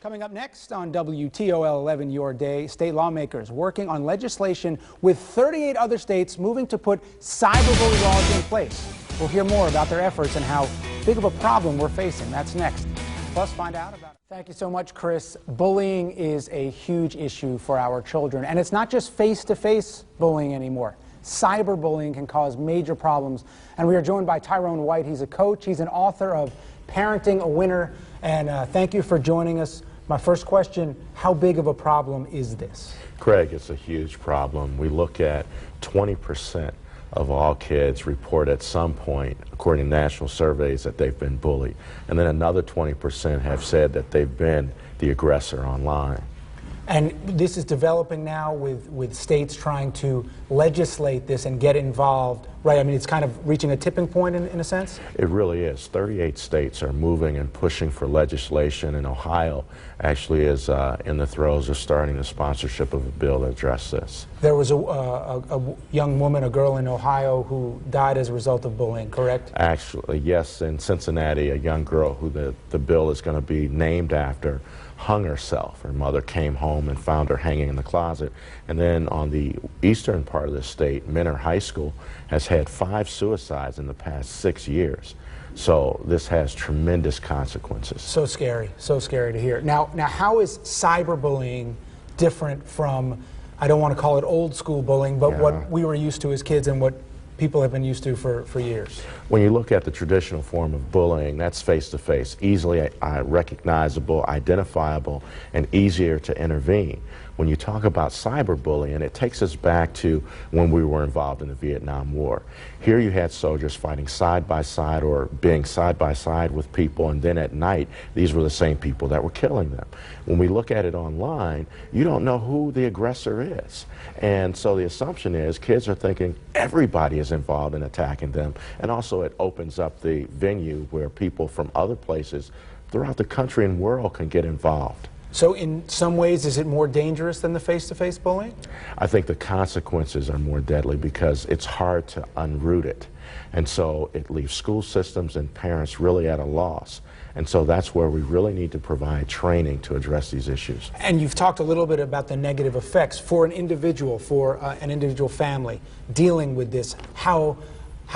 Coming up next on WTOL 11 Your Day, state lawmakers working on legislation with 38 other states moving to put cyberbully laws in place. We'll hear more about their efforts and how big of a problem we're facing. That's next. Plus, find out about it. Thank you so much, Chris. Bullying is a huge issue for our children, and it's not just face-to-face bullying anymore. Cyberbullying can cause major problems, and we are joined by Tyrone White. He's a coach. He's an author of Parenting a Winner, and thank you for joining us. My first question, how big of a problem is this? Craig, it's a huge problem. We look at 20% of all kids report at some point, according to national surveys, that they've been bullied. And then another 20% have said that they've been the aggressor online. And this is developing now with states trying to legislate this and get involved, right? I mean, it's kind of reaching a tipping point in a sense? It really is. 38 states are moving and pushing for legislation, and Ohio actually is in the throes of starting the sponsorship of a bill to address this. There was a young woman, a girl in Ohio, who died as a result of bullying, correct? Actually, yes, in Cincinnati, a young girl who the bill is going to be named after hung herself. Her mother came home and found her hanging in the closet. And then on the eastern part of the state, Menor High School has had 5 suicides in the past 6 years. So this has tremendous consequences. So scary to hear. Now how is cyberbullying different from, I don't want to call it old school bullying, but what we were used to as kids and what people have been used to for years? When you look at the traditional form of bullying, that's face-to-face, easily recognizable, identifiable, and easier to intervene. When you talk about cyberbullying, it takes us back to when we were involved in the Vietnam War. Here you had soldiers fighting side by side or being side by side with people, and then at night, these were the same people that were killing them. When we look at it online, you don't know who the aggressor is. And so the assumption is kids are thinking everybody is involved in attacking them, and also it opens up the venue where people from other places throughout the country and world can get involved. So in some ways, is it more dangerous than the face-to-face bullying? I think the consequences are more deadly because it's hard to unroot it. And so it leaves school systems and parents really at a loss. And so that's where we really need to provide training to address these issues. And you've talked a little bit about the negative effects for an individual, for an individual family dealing with this. How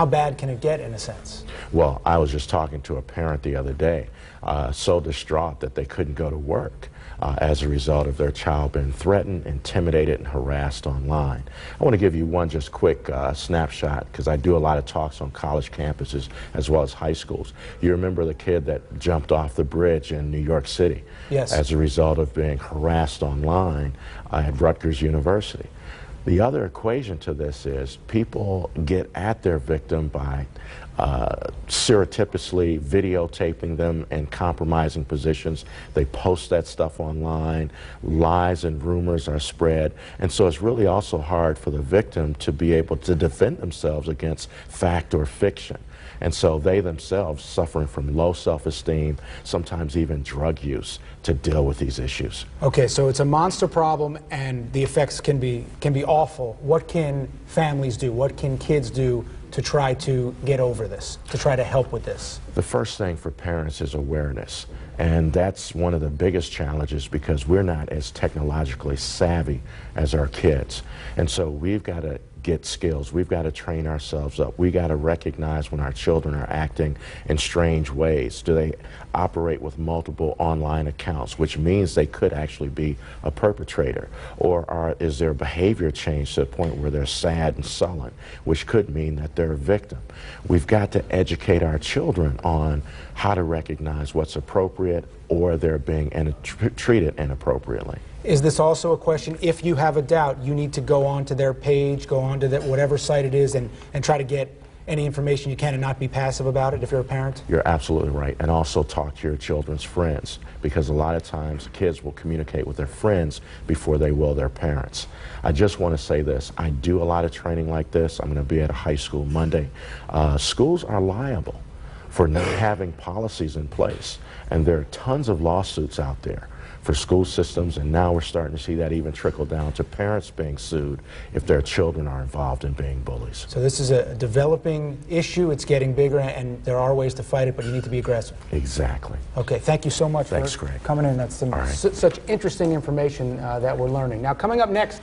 bad can it get, in a sense? Well, I was just talking to a parent the other day, so distraught that they couldn't go to work as a result of their child being threatened, intimidated, and harassed online. I want to give you one just quick snapshot, because I do a lot of talks on college campuses as well as high schools. You remember the kid that jumped off the bridge in New York City? Yes. As a result of being harassed online at Rutgers University. The other equation to this is people get at their victim by surreptitiously videotaping them in compromising positions. They post that stuff online. Lies and rumors are spread. And so it's really also hard for the victim to be able to defend themselves against fact or fiction. And so they themselves suffering from low self-esteem, sometimes even drug use, to deal with these issues. Okay, so it's a monster problem and the effects can be awful. What can families do? What can kids do to try to get over this, to try to help with this? The first thing for parents is awareness. And that's one of the biggest challenges because we're not as technologically savvy as our kids. And so we've got to get skills. We've got to train ourselves up. We got to recognize when our children are acting in strange ways. Do they operate with multiple online accounts, which means they could actually be a perpetrator? Or is their behavior changed to the point where they're sad and sullen, which could mean that they're a victim? We've got to educate our children on how to recognize what's appropriate or they're being treated inappropriately. Is this also a question, if you have a doubt, you need to go onto their page, go onto whatever site it is, and try to get any information you can and not be passive about it if you're a parent? You're absolutely right. And also talk to your children's friends, because a lot of times kids will communicate with their friends before they will their parents. I just want to say this. I do a lot of training like this. I'm going to be at a high school Monday. Schools are liable for not having policies in place. And there are tons of lawsuits out there for school systems, and now we're starting to see that even trickle down to parents being sued if their children are involved in being bullies. So this is a developing issue. It's getting bigger, and there are ways to fight it, but you need to be aggressive. Exactly. Okay, thank you so much Thanks, for Greg. coming in. That's some All right. such interesting information that we're learning. Now, coming up next,